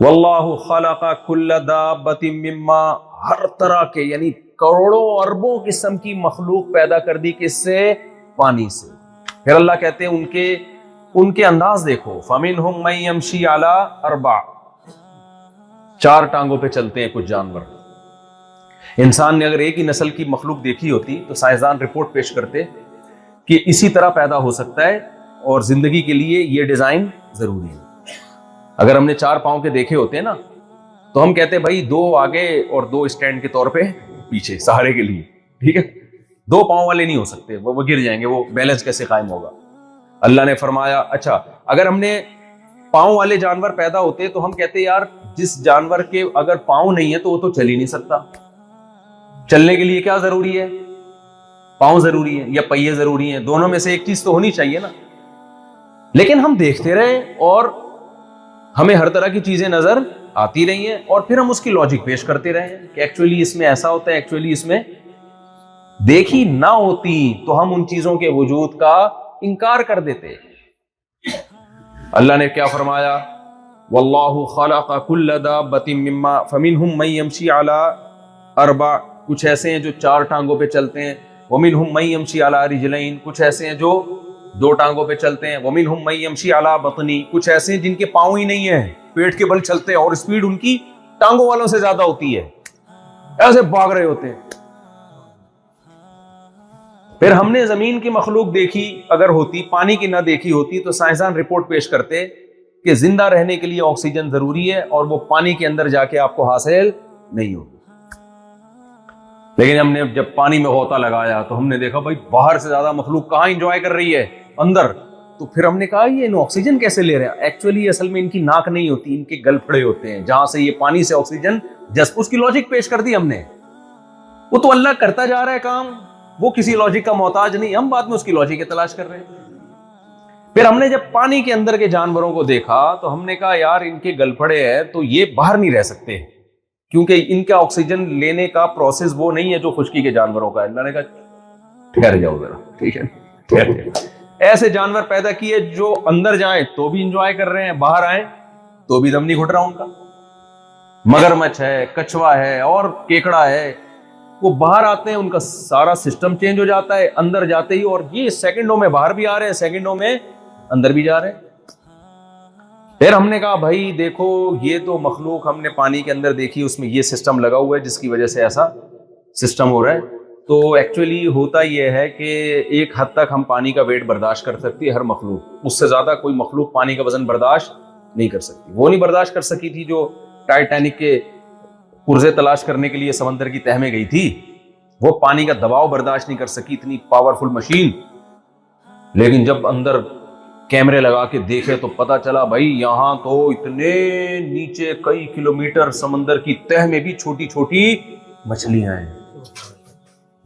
واللہ خلق کل دابۃ مما، ہر طرح کے یعنی کروڑوں اربوں قسم کی مخلوق پیدا کر دی، کس سے؟ پانی سے۔ پھر اللہ کہتے ہیں ان کے انداز دیکھو، فمنہم من یمشی علی اربع، 4 ٹانگوں پہ چلتے ہیں کچھ جانور۔ انسان نے اگر ایک ہی نسل کی مخلوق دیکھی ہوتی تو سائنسدان رپورٹ پیش کرتے کہ اسی طرح پیدا ہو سکتا ہے اور زندگی کے لیے یہ ڈیزائن ضروری ہے۔ اگر ہم نے 4 پاؤں کے دیکھے ہوتے نا تو ہم کہتے بھائی 2 آگے اور 2 اسٹینڈ کے طور پہ پیچھے سہارے کے لیے، ٹھیک ہے؟ 2 پاؤں والے نہیں ہو سکتے، وہ گر جائیں گے، وہ بیلنس کیسے قائم ہوگا؟ اللہ نے فرمایا اچھا اگر ہم نے پاؤں والے جانور پیدا ہوتے تو ہم کہتے یار جس جانور کے اگر پاؤں نہیں ہے تو وہ تو چل ہی نہیں سکتا، چلنے کے لیے کیا ضروری ہے؟ پاؤں ضروری ہے یا پہیے ضروری ہیں، دونوں میں سے ایک چیز تو ہونی چاہیے نا۔ لیکن ہم دیکھتے رہے اور ہمیں ہر طرح کی چیزیں نظر آتی رہی ہیں اور پھر ہم اس کی لاجک پیش کرتے رہے ہیں کہ ایکچولی اس میں ایسا ہوتا ہے، ایکچولی اس میں دیکھی نہ ہوتی تو ہم ان چیزوں کے وجود کا انکار کر دیتے۔ اللہ نے کیا فرمایا؟ واللہ خلق کل دابۃ مما فمنہم من یمشی علی اربع، کچھ ایسے ہیں جو 4 ٹانگوں پہ چلتے ہیں، ومنہم من یمشی علی رجلین، کچھ ایسے ہیں جو 2 ٹانگوں پہ چلتے ہیں، ومنہم من یمشی علی بطن، کچھ ایسے ہیں جن کے پاؤں ہی نہیں ہیں، پیٹ کے بل چلتے ہیں اور اسپیڈ ان کی ٹانگوں والوں سے زیادہ ہوتی ہے، ایسے بھاگ رہے ہوتے ہیں۔ پھر ہم نے زمین کی مخلوق دیکھی اگر ہوتی، پانی کی نہ دیکھی ہوتی تو سائنسدان رپورٹ پیش کرتے کہ زندہ رہنے کے لیے آکسیجن ضروری ہے اور وہ پانی کے اندر جا کے آپ کو حاصل نہیں ہوگی۔ لیکن ہم نے جب پانی میں غوطہ لگایا تو ہم نے دیکھا بھائی باہر سے زیادہ مخلوق کہاں انجوائے کر رہی ہے، اندر۔ تو پھر ہم نے کہا یہ آکسیجن کیسے لے رہے ہیں؟ ایکچولی اصل میں ان کی ناک نہیں ہوتی، ان کے گل پھڑے ہوتے ہیں جہاں سے یہ پانی سے آکسیجن جذب، اس کی لاجک پیش کر دی ہم نے۔ وہ تو اللہ کرتا جا رہا ہے کام، وہ کسی لاجک کا محتاج نہیں، ہم بعد میں اس کی لاجک کی تلاش کر رہے ہیں۔ پھر ہم نے جب پانی کے اندر کے جانوروں کو دیکھا تو ہم نے کہا یار ان کے گل پھڑے ہیں تو یہ باہر نہیں رہ سکتے کیونکہ ان کا آکسیجن لینے کا پروسیس وہ نہیں ہے جو خشکی کے جانوروں کا ہے۔ اللہ نے کہا ٹھہر جاؤ ذرا، ٹھیک ہے، ٹھہر جاؤ۔ ایسے جانور پیدا کیے جو اندر جائیں تو بھی انجوائے کر رہے ہیں، باہر آئیں تو بھی دم نہیں گھٹ رہا ان کا۔ مگرمچھ ہے، کچھوا ہے اور کیکڑا ہے، وہ باہر آتے ہیں ان کا سارا سسٹم چینج ہو جاتا ہے اندر جاتے ہی، اور یہ سیکنڈوں میں باہر بھی آ رہے ہیں، سیکنڈوں میں اندر بھی جا رہے ہیں۔ پھر ہم نے کہا بھائی دیکھو یہ تو مخلوق ہم نے پانی کے اندر دیکھی، اس میں یہ سسٹم لگا ہوا ہے جس کی وجہ سے ایسا سسٹم ہو رہا ہے۔ تو ایکچولی ہوتا یہ ہے کہ ایک حد تک ہم پانی کا ویٹ برداشت کر سکتی ہے ہر مخلوق، اس سے زیادہ کوئی مخلوق پانی کا وزن برداشت نہیں کر سکتی۔ وہ نہیں برداشت کر سکی تھی جو ٹائٹینک کے پرزے تلاش کرنے کے لیے سمندر کی تہ میں گئی تھی، وہ پانی کا دباؤ برداشت نہیں کر سکی، اتنی پاورفل مشین۔ لیکن جب اندر کیمرے لگا کے دیکھے تو پتا چلا بھائی یہاں تو اتنے نیچے کئی کلومیٹر سمندر کی تہ میں بھی چھوٹی چھوٹی مچھلیاں ہیں،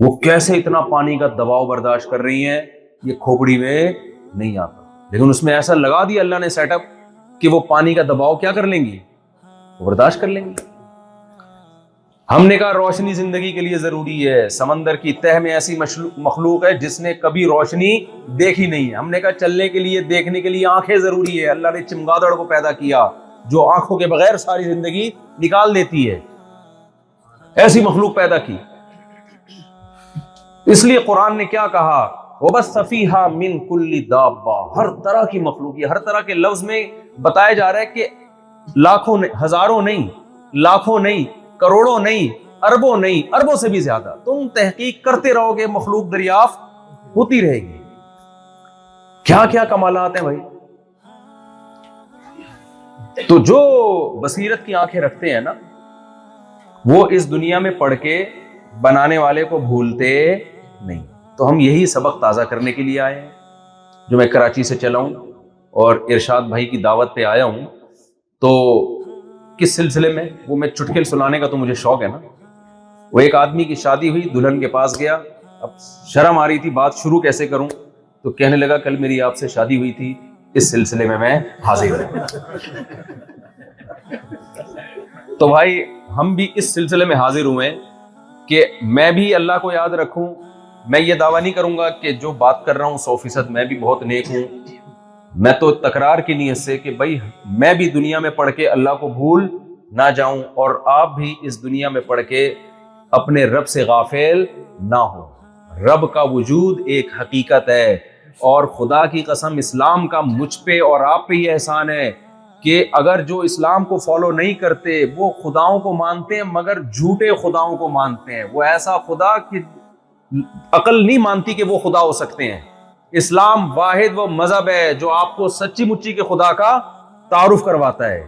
وہ کیسے اتنا پانی کا دباؤ برداشت کر رہی ہیں، یہ کھوپڑی میں نہیں آتا۔ لیکن اس میں ایسا لگا دیا اللہ نے سیٹ اپ کہ وہ پانی کا دباؤ کیا کر لیں گی، وہ برداشت کر لیں گی۔ ہم نے کہا روشنی زندگی کے لیے ضروری ہے، سمندر کی تہ میں ایسی مخلوق ہے جس نے کبھی روشنی دیکھی نہیں ہے۔ ہم نے کہا چلنے کے لیے، دیکھنے کے لیے آنکھیں ضروری ہے، اللہ نے چمگادڑ کو پیدا کیا جو آنکھوں کے بغیر ساری زندگی نکال دیتی ہے، ایسی مخلوق پیدا کی۔ اس لیے قرآن نے کیا کہا، وَبَثَّ فِيهَا مِن كُلِّ دَابَّةٍ، ہر طرح کی مخلوق، یہ ہر طرح کے لفظ میں بتایا جا رہا ہے کہ لاکھوں ہزاروں نہیں، لاکھوں نہیں، کروڑوں نہیں، اربوں نہیں، اربوں سے بھی زیادہ تم تحقیق کرتے رہو گے، مخلوق دریافت ہوتی رہے گی۔ کیا کیا کمالات ہیں بھائی۔ تو جو بصیرت کی آنکھیں رکھتے ہیں نا وہ اس دنیا میں پڑھ کے بنانے والے کو بھولتے نہیں۔ تو ہم یہی سبق تازہ کرنے کے لیے آئے ہیں، جو میں کراچی سے چلا ہوں اور ارشاد بھائی کی دعوت پہ آیا ہوں۔ تو کس سلسلے میں، وہ میں چٹکل سنانے کا تو مجھے شوق ہے نا۔ وہ ایک آدمی کی شادی ہوئی، دلہن کے پاس گیا، اب شرم آ رہی تھی بات شروع کیسے کروں، تو کہنے لگا کل میری آپ سے شادی ہوئی تھی، اس سلسلے میں حاضر ہوں۔ تو بھائی ہم بھی اس سلسلے میں حاضر ہوئے کہ میں بھی اللہ کو یاد رکھوں۔ میں یہ دعویٰ نہیں کروں گا کہ جو بات کر رہا ہوں 100% میں بھی بہت نیک ہوں، میں تو تکرار کی نیت سے کہ بھائی میں بھی دنیا میں پڑھ کے اللہ کو بھول نہ جاؤں اور آپ بھی اس دنیا میں پڑھ کے اپنے رب سے غافل نہ ہو. رب کا وجود ایک حقیقت ہے، اور خدا کی قسم اسلام کا مجھ پہ اور آپ پہ یہ احسان ہے کہ اگر جو اسلام کو فالو نہیں کرتے وہ خداؤں کو مانتے ہیں مگر جھوٹے خداؤں کو مانتے ہیں. وہ ایسا خدا کہ عقل نہیں مانتی کہ وہ خدا ہو سکتے ہیں. اسلام واحد وہ مذہب ہے جو آپ کو سچی مچی کے خدا کا تعارف کرواتا ہے،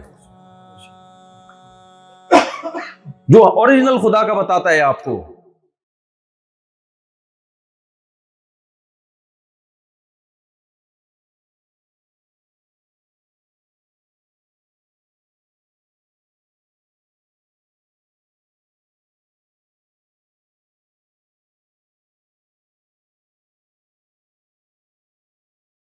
جو اوریجنل خدا کا بتاتا ہے آپ کو.